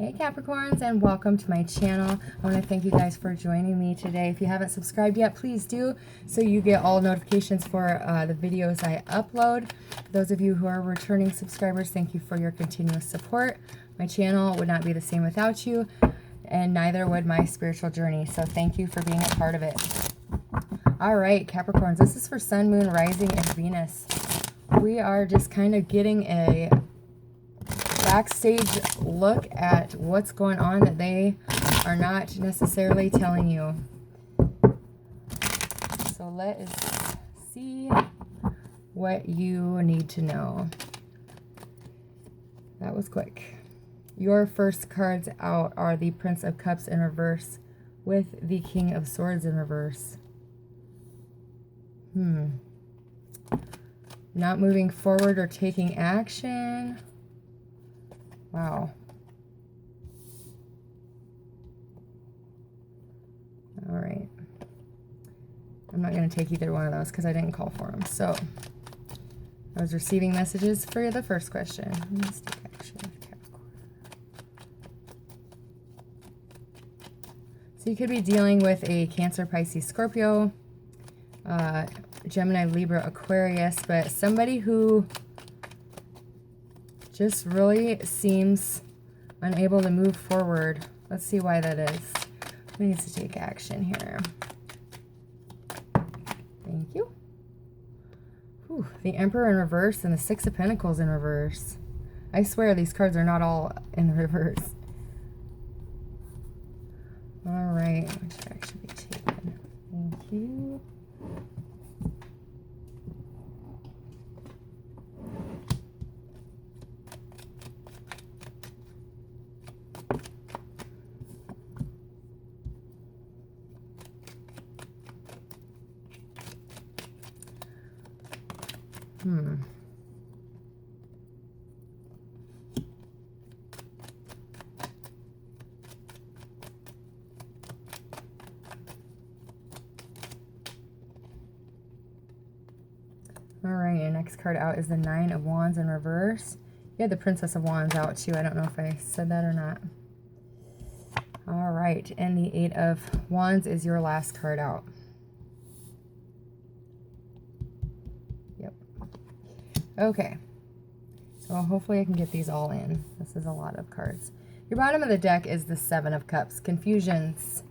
Hey Capricorns, and welcome to my channel. I want to thank you guys for joining me today. If you haven't subscribed yet, please do, so you get all notifications for the videos I upload. For those of you who are returning subscribers, thank you for your continuous support. My channel would not be the same without you, and neither would my spiritual journey, so thank you for being a part of it. All right, Capricorns, this is for Sun, Moon, Rising, and Venus. We are just kind of getting a backstage look at what's going on that they are not necessarily telling you. So let us see what you need to know. That was quick. Your first cards out are the Prince of Cups in reverse with the King of Swords in reverse. Not moving forward or taking action. Wow. All right. I'm not going to take either one of those because I didn't call for them. So I was receiving messages for the first question. Let's take action with Capricorn. So you could be dealing with a Cancer, Pisces, Scorpio, Gemini, Libra, Aquarius, but somebody who just really seems unable to move forward. Let's see why that is. Who needs to take action here? Thank you. Whew, the Emperor in reverse and the Six of Pentacles in reverse. I swear these cards are not all in reverse. All right, which action be taken? Thank you. All right, your next card out is the Nine of Wands in reverse. You had the Princess of Wands out too. I don't know if I said that or not. All right, and the Eight of Wands is your last card out. Yep. Okay. So hopefully I can get these all in. This is a lot of cards. Your bottom of the deck is the Seven of Cups. Confusions.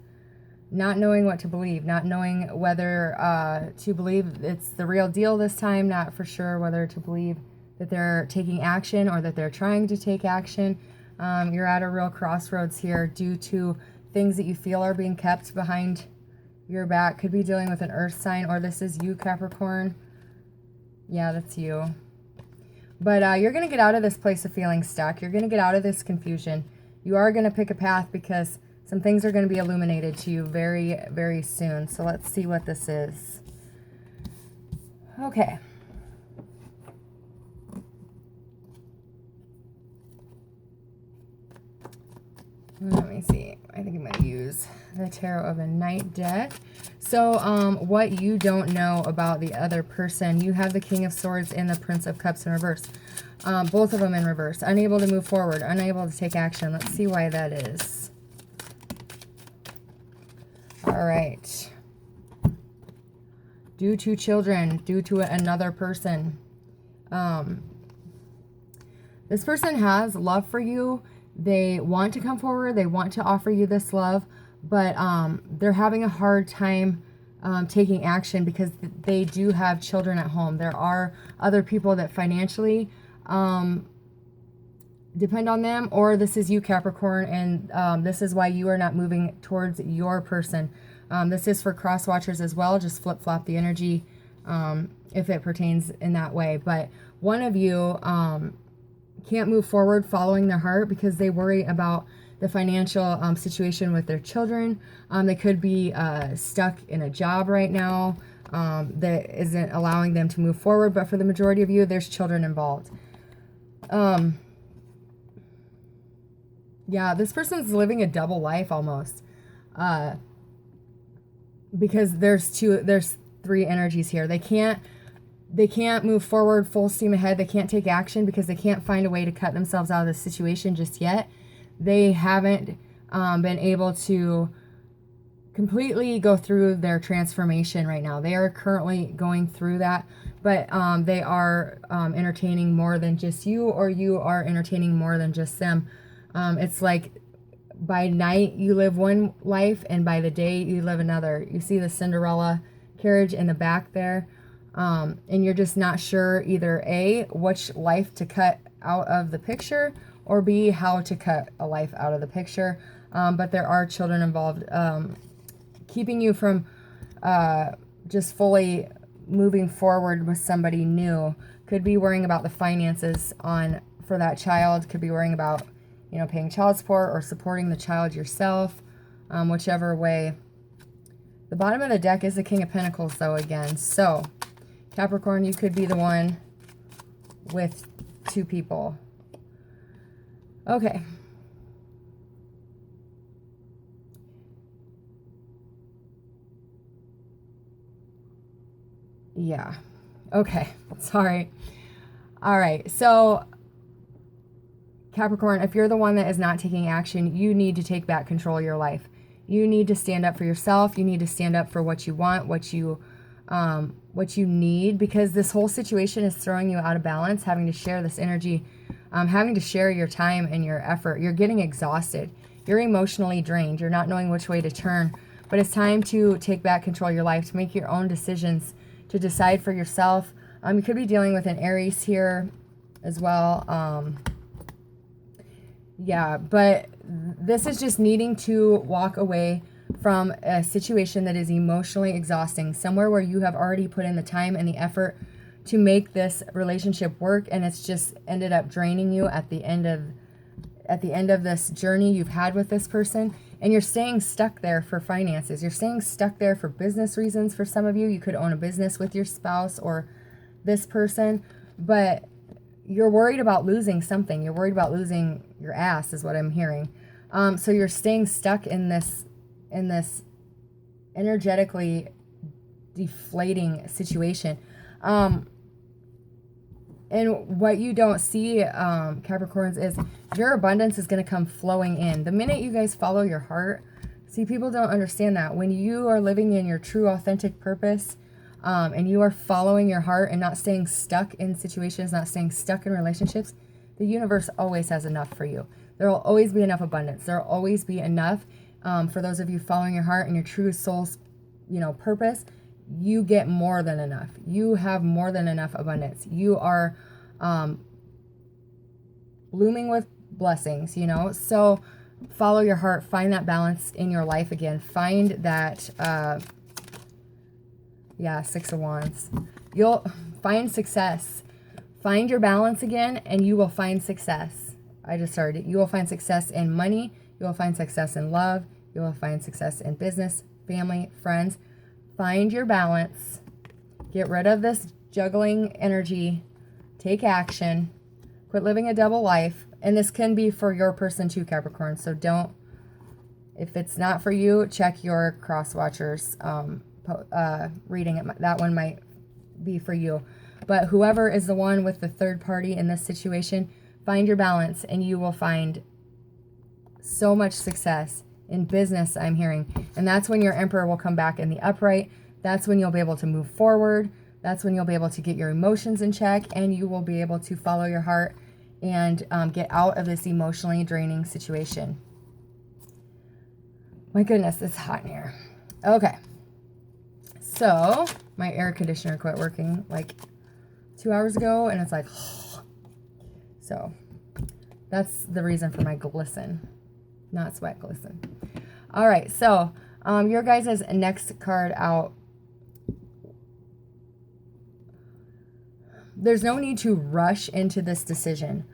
Not knowing what to believe. Not knowing whether to believe it's the real deal this time. Not for sure whether to believe that they're taking action or that they're trying to take action. You're at a real crossroads here due to things that you feel are being kept behind your back. Could be dealing with an earth sign, or this is you, Capricorn. Yeah, that's you. But you're going to get out of this place of feeling stuck. You're going to get out of this confusion. You are going to pick a path because some things are going to be illuminated to you very, very soon. So let's see what this is. Okay. Let me see. I think I'm going to use the Tarot of the Night deck. So what you don't know about the other person. You have the King of Swords and the Prince of Cups in reverse. Both of them in reverse. Unable to move forward. Unable to take action. Let's see why that is. All right. Due to children. Due to another person. This person has love for you. They want to come forward. They want to offer you this love, but they're having a hard time taking action because they do have children at home. There are other people that financially depend on them, or this is you, Capricorn, and this is why you are not moving towards your person. This is for cross watchers as well. Just flip-flop the energy if it pertains in that way. But one of you can't move forward following their heart because they worry about the financial situation with their children. They could be stuck in a job right now that isn't allowing them to move forward, but for the majority of you, there's children involved. Yeah, this person's living a double life almost, because there's three energies here. They can't move forward full steam ahead. They can't take action because they can't find a way to cut themselves out of this situation just yet. they haven't been able to completely go through their transformation right now. They are currently going through that, but they are entertaining more than just you, or you are entertaining more than just them. It's like by night you live one life and by the day you live another. You see the Cinderella carriage in the back there, and you're just not sure either A, which life to cut out of the picture, or B, how to cut a life out of the picture. But there are children involved, keeping you from just fully moving forward with somebody new. Could be worrying about the finances for that child. Could be worrying about, you know, paying child support or supporting the child yourself, whichever way. The bottom of the deck is the King of Pentacles, though, again. So, Capricorn, you could be the one with two people. Okay. Yeah. Okay. Sorry. All right. So, Capricorn, if you're the one that is not taking action, you need to take back control of your life. You need to stand up for yourself. You need to stand up for what you want, what you need, because this whole situation is throwing you out of balance, having to share this energy, having to share your time and your effort. You're getting exhausted. You're emotionally drained. You're not knowing which way to turn. But it's time to take back control of your life, to make your own decisions, to decide for yourself. You could be dealing with an Aries here as well. Yeah, but this is just needing to walk away from a situation that is emotionally exhausting, somewhere where you have already put in the time and the effort to make this relationship work, and it's just ended up draining you at the end of this journey you've had with this person, and you're staying stuck there for finances. You're staying stuck there for business reasons. For some of you, you could own a business with your spouse or this person, but you're worried about losing something. You're worried about losing your ass, is what I'm hearing. So you're staying stuck in this energetically deflating situation. And what you don't see, Capricorns, is your abundance is going to come flowing in. The minute you guys follow your heart, see, people don't understand that. When you are living in your true, authentic purpose, and you are following your heart and not staying stuck in situations, not staying stuck in relationships, the universe always has enough for you. There will always be enough abundance. There will always be enough. For those of you following your heart and your true soul's, purpose, you get more than enough. You have more than enough abundance. You are blooming with blessings, So follow your heart. Find that balance in your life again. Find that, Six of Wands. You'll find success. Find your balance again, and you will find success. I just started. You will find success in money. You will find success in love. You will find success in business, family, friends. Find your balance. Get rid of this juggling energy. Take action. Quit living a double life. And this can be for your person too, Capricorn. So don't, if it's not for you, check your cross watchers reading. That one might be for you. But whoever is the one with the third party in this situation, find your balance and you will find so much success in business, I'm hearing. And that's when your Emperor will come back in the upright. That's when you'll be able to move forward. That's when you'll be able to get your emotions in check, and you will be able to follow your heart and get out of this emotionally draining situation. My goodness, it's hot in here. Okay. So my air conditioner quit working like 2 hours ago, and it's like, so that's the reason for my glisten, not sweat glisten. All right, so your guys' next card out. There's no need to rush into this decision.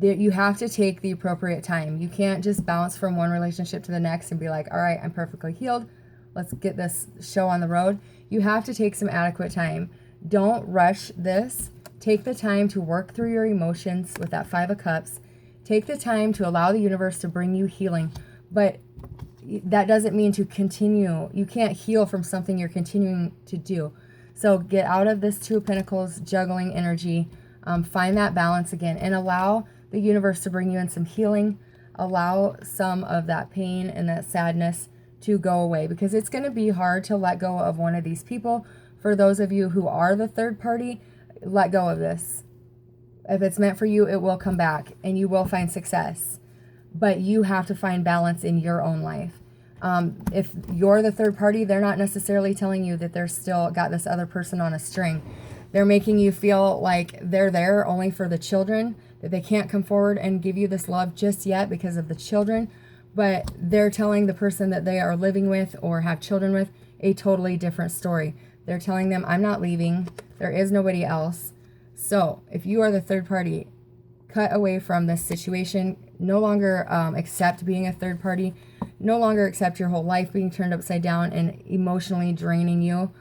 You have to take the appropriate time. You can't just bounce from one relationship to the next and be like, all right, I'm perfectly healed. Let's get this show on the road. You have to take some adequate time. Don't rush this. Take the time to work through your emotions with that Five of Cups. Take the time to allow the universe to bring you healing. But that doesn't mean to continue. You can't heal from something you're continuing to do. So get out of this Two of Pentacles juggling energy. Find that balance again and allow the universe to bring you in some healing. allow some of that pain and that sadness to go away, because it's going to be hard to let go of one of these people. For those of you who are the third party, let go of this. If it's meant for you, it will come back and you will find success. But you have to find balance in your own life. If you're the third party, they're not necessarily telling you that they're still got this other person on a string. They're making you feel like they're there only for the children, that they can't come forward and give you this love just yet because of the children. But they're telling the person that they are living with or have children with a totally different story. They're telling them, I'm not leaving. There is nobody else. So if you are the third party, cut away from this situation. No longer accept being a third party. No longer accept your whole life being turned upside down and emotionally draining you.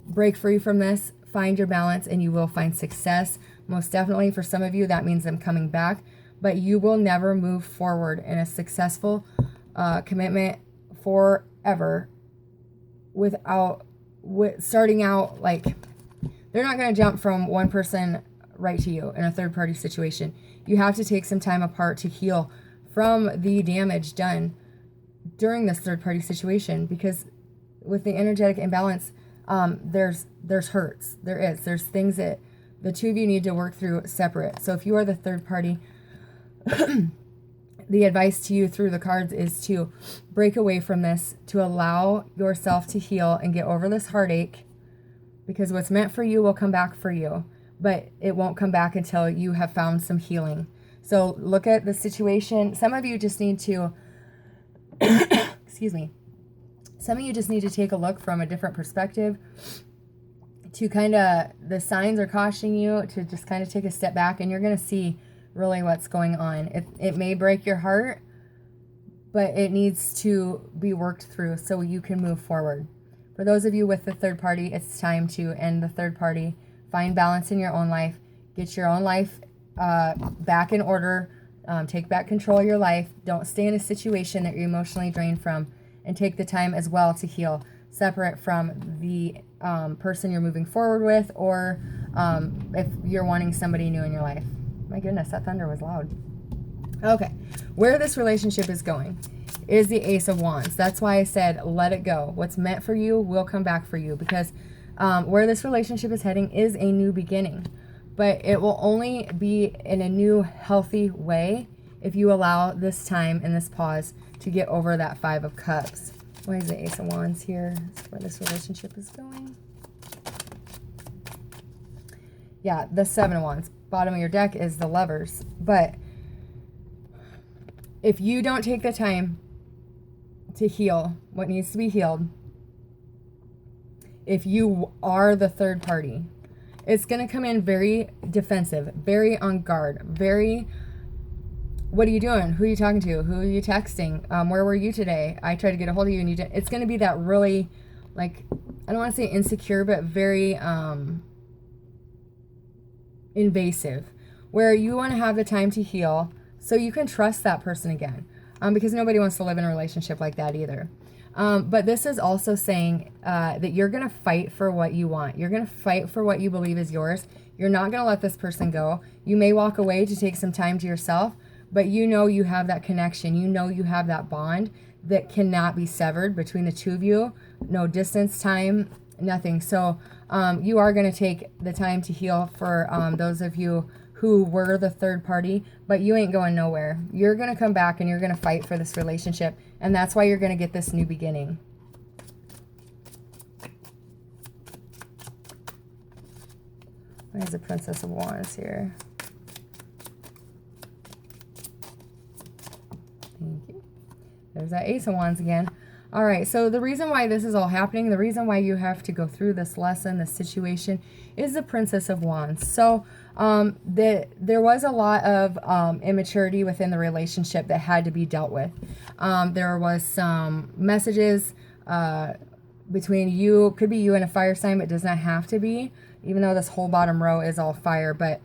Break free from this. Find your balance and you will find success. Most definitely for some of you, that means them coming back. But you will never move forward in a successful commitment forever without starting out like, they're not going to jump from one person right to you in a third party situation. You have to take some time apart to heal from the damage done during this third party situation, because with the energetic imbalance, there's hurts. There's things that the two of you need to work through separate. So if you are the third party, the advice to you through the cards is to break away from this, to allow yourself to heal and get over this heartache, because what's meant for you will come back for you, but it won't come back until you have found some healing. So look at the situation. Some of you just need to, excuse me, some of you just need to take a look from a different perspective, to kind of, the signs are cautioning you to just kind of take a step back, and you're going to see really what's going on. It may break your heart, but it needs to be worked through so you can move forward. For those of you with the third party, it's time to end the third party. Find balance in your own life. Get your own life back in order. Take back control of your life. Don't stay in a situation that you're emotionally drained from. And take the time as well to heal, separate from the person you're moving forward with, or if you're wanting somebody new in your life. My goodness, that thunder was loud. Okay, where this relationship is going is the Ace of Wands. That's why I said let it go. What's meant for you will come back for you, because where this relationship is heading is a new beginning. But it will only be in a new, healthy way if you allow this time and this pause to get over that Five of Cups. Why is the Ace of Wands here? That's where this relationship is going. Yeah, the Seven of Wands. Bottom of your deck is the Lovers. But if you don't take the time to heal what needs to be healed, if you are the third party, it's going to come in very defensive, very on guard, very, what are you doing? Who are you talking to? Who are you texting? Where were you today? I tried to get a hold of you and you didn't. It's going to be that really, like, I don't want to say insecure, but very invasive, where you want to have the time to heal so you can trust that person again, because nobody wants to live in a relationship like that either. But this is also saying that you're going to fight for what you want. You're going to fight for what you believe is yours. You're not going to let this person go. You may walk away to take some time to yourself, but you know you have that connection. You know you have that bond that cannot be severed between the two of you. No distance, time, nothing. So you are going to take the time to heal for those of you who were the third party, but you ain't going nowhere. You're going to come back and you're going to fight for this relationship, and that's why you're going to get this new beginning. Why is the Princess of Wands here? Thank you. There's that Ace of Wands again. All right, so the reason why this is all happening, the reason why you have to go through this lesson, this situation, is the Princess of Wands. So there was a lot of immaturity within the relationship that had to be dealt with. There was some messages between you, could be you and a fire sign, but does not have to be, even though this whole bottom row is all fire. But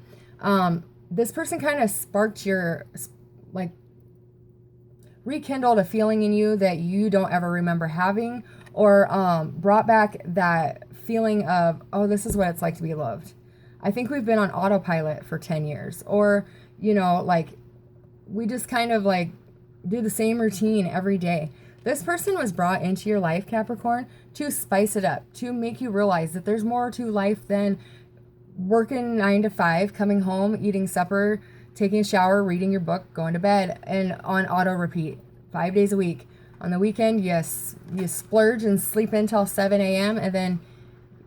this person kind of sparked your, like, rekindled a feeling in you that you don't ever remember having, or brought back that feeling of, oh, this is what it's like to be loved. I think we've been on autopilot for 10 years, or, you know, like, we just kind of like do the same routine every day. This person was brought into your life, Capricorn, to spice it up, to make you realize that there's more to life than working 9 to 5, coming home, eating supper, taking a shower, reading your book, going to bed, and on auto repeat 5 days a week. On the weekend, yes, you splurge and sleep until 7 a.m. and then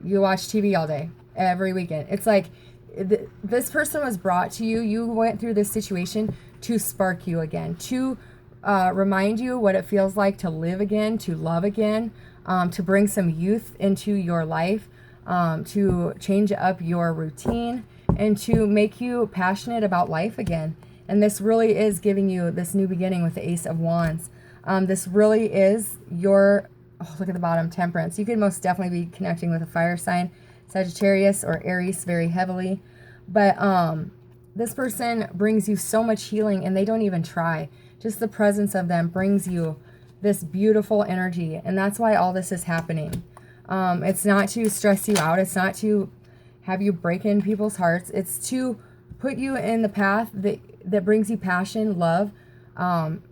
you watch TV all day, every weekend. It's like this person was brought to you. You went through this situation to spark you again, to remind you what it feels like to live again, to love again, to bring some youth into your life, to change up your routine, and to make you passionate about life again. And this really is giving you this new beginning with the Ace of Wands. This really is your, oh, look at the bottom, Temperance. You could most definitely be connecting with a fire sign, Sagittarius or Aries, very heavily. But this person brings you so much healing, and they don't even try. Just the presence of them brings you this beautiful energy, and that's why all this is happening. It's not to stress you out. It's not to have you break in people's hearts. It's to put you in the path that brings you passion, love,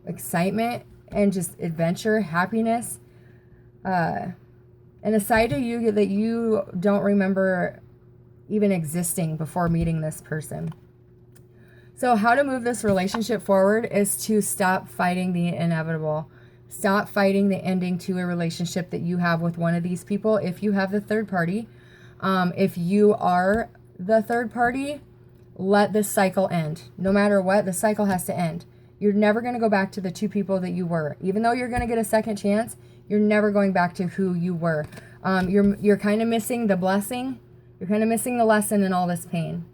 excitement, and just adventure, happiness, and a side of you that you don't remember even existing before meeting this person. So how to move this relationship forward is to stop fighting the inevitable. Stop fighting the ending to a relationship that you have with one of these people. If you have the third party, if you are the third party, let this cycle end. No matter what, the cycle has to end. You're never going to go back to the two people that you were. Even though you're going to get a second chance, you're never going back to who you were. You're kind of missing the blessing. You're kind of missing the lesson in all this pain.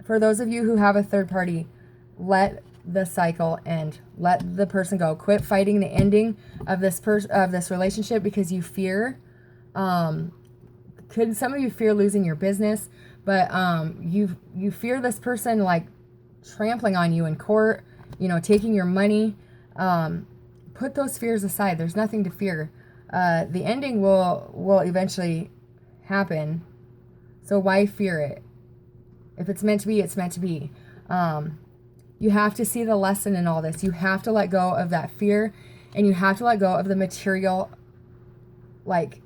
For those of you who have a third party, let the cycle end. Let the person go. Quit fighting the ending of this relationship because you fear. Could some of you fear losing your business, but you fear this person like trampling on you in court, taking your money. Put those fears aside. There's nothing to fear. The ending will eventually happen. So why fear it? If it's meant to be, it's meant to be. You have to see the lesson in all this. You have to let go of that fear, and you have to let go of the material, like,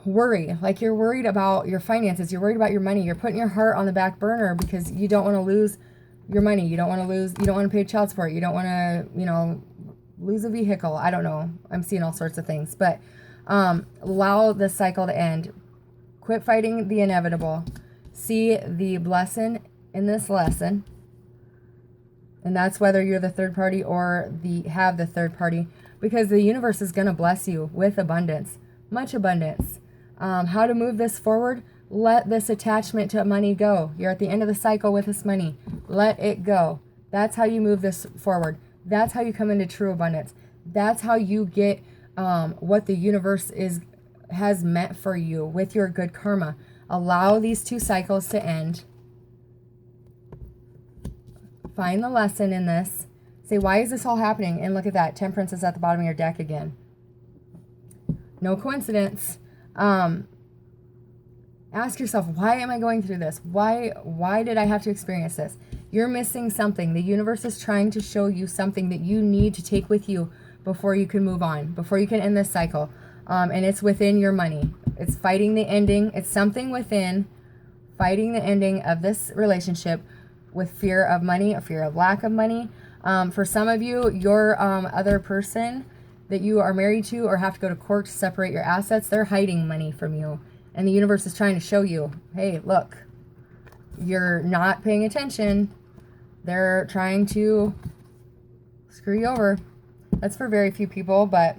worry. Like, you're worried about your finances. You're worried about your money. You're putting your heart on the back burner because you don't want to lose your money. You don't want to pay child support. You don't want to, lose a vehicle. I don't know. I'm seeing all sorts of things. But allow the cycle to end. Quit fighting the inevitable. See the blessing in this lesson. And that's whether you're the third party or have the third party. Because the universe is going to bless you with abundance. Much abundance. How to move this forward? Let this attachment to money go. You're at the end of the cycle with this money. Let it go. That's how you move this forward. That's how you come into true abundance. That's how you get what the universe has meant for you with your good karma. Allow these two cycles to end. Find the lesson in this. Say, why is this all happening? And look at that. Temperance is at the bottom of your deck again. No coincidence. Ask yourself, why am I going through this? Why did I have to experience this? You're missing something. The universe is trying to show you something that you need to take with you before you can move on, before you can end this cycle. And it's within your money. It's fighting the ending. It's something within fighting the ending of this relationship with fear of money, a fear of lack of money. For some of you, your other person that you are married to or have to go to court to separate your assets, they're hiding money from you. And the universe is trying to show you, hey, look, you're not paying attention. They're trying to screw you over. That's for very few people, but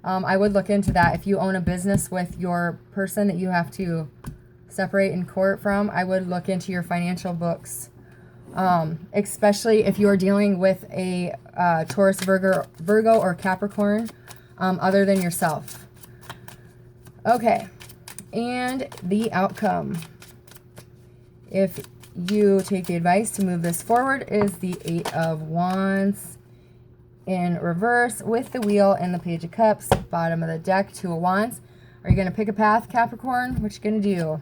I would look into that. If you own a business with your person that you have to separate in court from, I would look into your financial books. Especially if you are dealing with a Taurus, Virgo, or Capricorn other than yourself. Okay, and the outcome, if you take the advice to move this forward, is the 8 of Wands in reverse with the wheel and the Page of Cups. Bottom of the deck, 2 of Wands. Are you going to pick a path, Capricorn? What you going to do?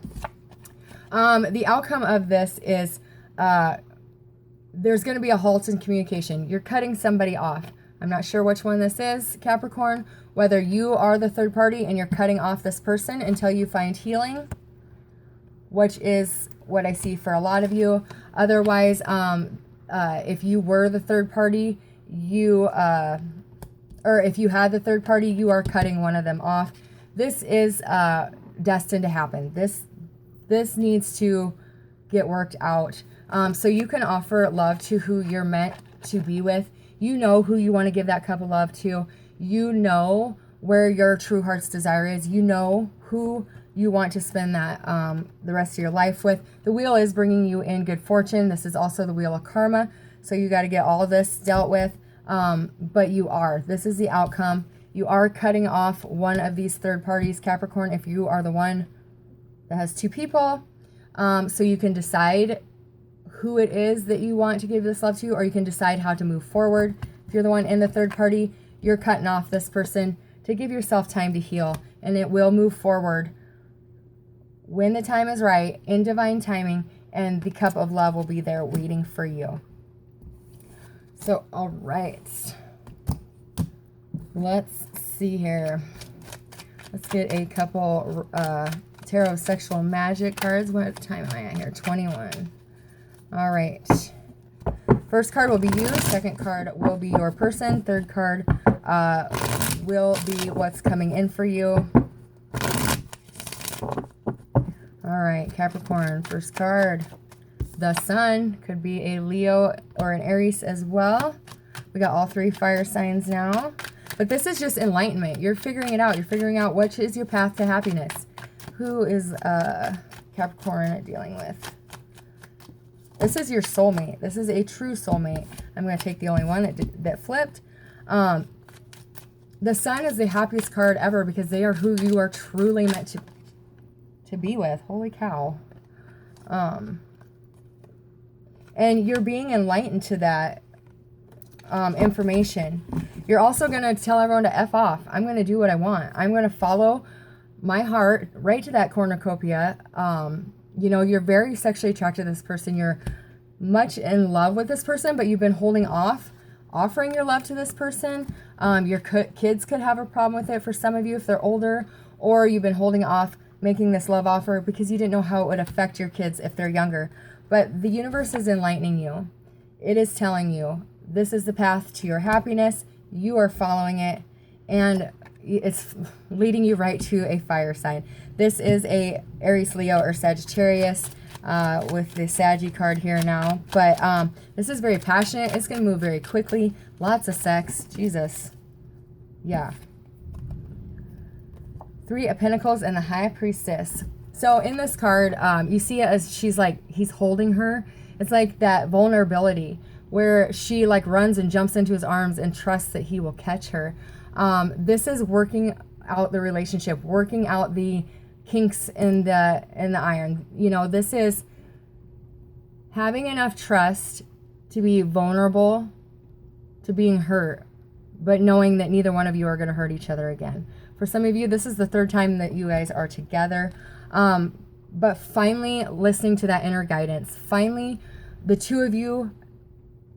The outcome of this is there's going to be a halt in communication. You're cutting somebody off. I'm not sure which one this is, Capricorn, whether you are the third party and you're cutting off this person until you find healing, which is what I see for a lot of you. Otherwise, if you were the third party, or if you had the third party, you are cutting one of them off. This is destined to happen. This needs to get worked out. So you can offer love to who you're meant to be with. You know who you want to give that cup of love to. You know where your true heart's desire is. You know who you want to spend that the rest of your life with. The wheel is bringing you in good fortune. This is also the wheel of karma. So you got to get all of this dealt with. But this is the outcome. You are cutting off one of these third parties, Capricorn, if you are the one that has two people. So you can decide who it is that you want to give this love to, or you can decide how to move forward. If you're the one in the third party, you're cutting off this person to give yourself time to heal, and it will move forward when the time is right, in divine timing, and the cup of love will be there waiting for you. So, all right. Let's see here. Let's get a couple Tarot Sexual Magic cards. What time am I at here? 21. All right. First card will be you. Second card will be your person. Third card will be what's coming in for you. All right, Capricorn. First card, the Sun. Could be a Leo or an Aries as well. We got all three fire signs now. But this is just enlightenment. You're figuring it out. You're figuring out which is your path to happiness. Who is Capricorn dealing with? This is your soulmate. This is a true soulmate. I'm going to take the only one that flipped. The Sun is the happiest card ever because they are who you are truly meant to be with. Holy cow. And you're being enlightened to that information. You're also going to tell everyone to F off. I'm going to do what I want. I'm going to follow my heart right to that cornucopia. You know, you're very sexually attracted to this person. You're much in love with this person, but you've been holding off offering your love to this person. Your kids could have a problem with it for some of you if they're older, or you've been holding off making this love offer because you didn't know how it would affect your kids if they're younger. But the universe is enlightening you. It is telling you this is the path to your happiness. You are following it, and it's leading you right to a fire sign. This is a Aries, Leo, or Sagittarius with the Saggy card here now. But this is very passionate. It's going to move very quickly. Lots of sex. Jesus. Yeah. Three of Pentacles and the High Priestess. So in this card, you see it as he's holding her. It's like that vulnerability where she like runs and jumps into his arms and trusts that he will catch her. This is working out the relationship, working out the kinks in the iron. You know, this is having enough trust to be vulnerable to being hurt, but knowing that neither one of you are going to hurt each other again. For some of you, this is the third time that you guys are together. But finally listening to that inner guidance. Finally, the two of you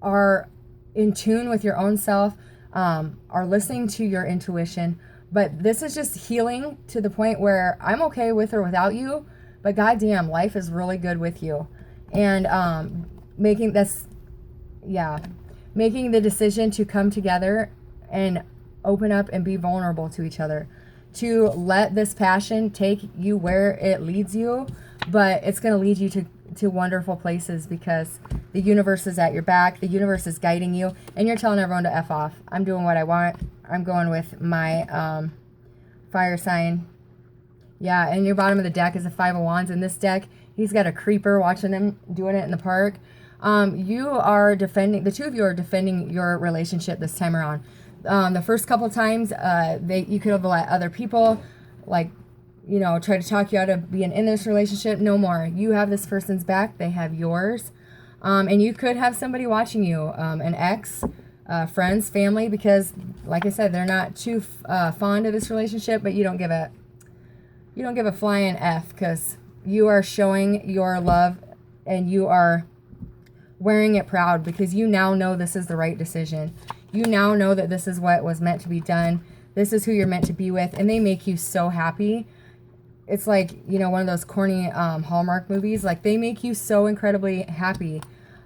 are in tune with your own self, are listening to your intuition. But this is just healing to the point where I'm okay with or without you, but goddamn, life is really good with you. And making the decision to come together and open up and be vulnerable to each other, to let this passion take you where it leads you, but it's going to lead you to wonderful places because the universe is at your back. The universe is guiding you, and you're telling everyone to F off. I'm doing what I want. I'm going with my fire sign. Yeah, and your bottom of the deck is a Five of Wands. In this deck, he's got a creeper watching them doing it in the park. You are defending, the two of you are defending your relationship this time around. The first couple times, you could have let other people, like, you know, try to talk you out of being in this relationship. No more. You have this person's back. They have yours. And you could have somebody watching you, an ex, friends, family, because, like I said, they're not too fond of this relationship, but you don't give a flying F because you are showing your love and you are wearing it proud, because you now know this is the right decision. You now know that this is what was meant to be done. This is who you're meant to be with, and they make you so happy. It's like, you know, one of those corny Hallmark movies. Like, they make you so incredibly happy.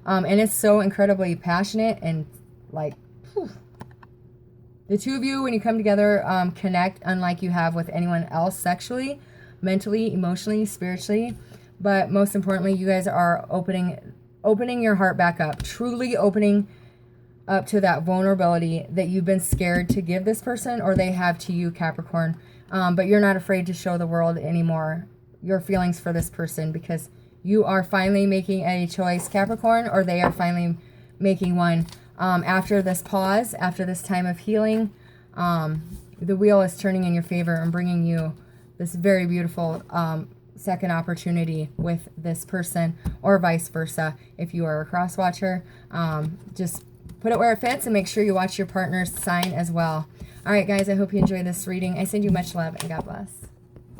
And it's so incredibly passionate and, like, whew. The two of you, when you come together, connect unlike you have with anyone else sexually, mentally, emotionally, spiritually. But most importantly, you guys are opening your heart back up, truly opening up to that vulnerability that you've been scared to give this person, or they have to you, Capricorn. But you're not afraid to show the world anymore your feelings for this person, because you are finally making a choice, Capricorn, or they are finally making one. After this pause, after this time of healing, the wheel is turning in your favor and bringing you this very beautiful second opportunity with this person, or vice versa. If you are a cross watcher, just put it where it fits and make sure you watch your partner's sign as well. All right, guys, I hope you enjoyed this reading. I send you much love and God bless.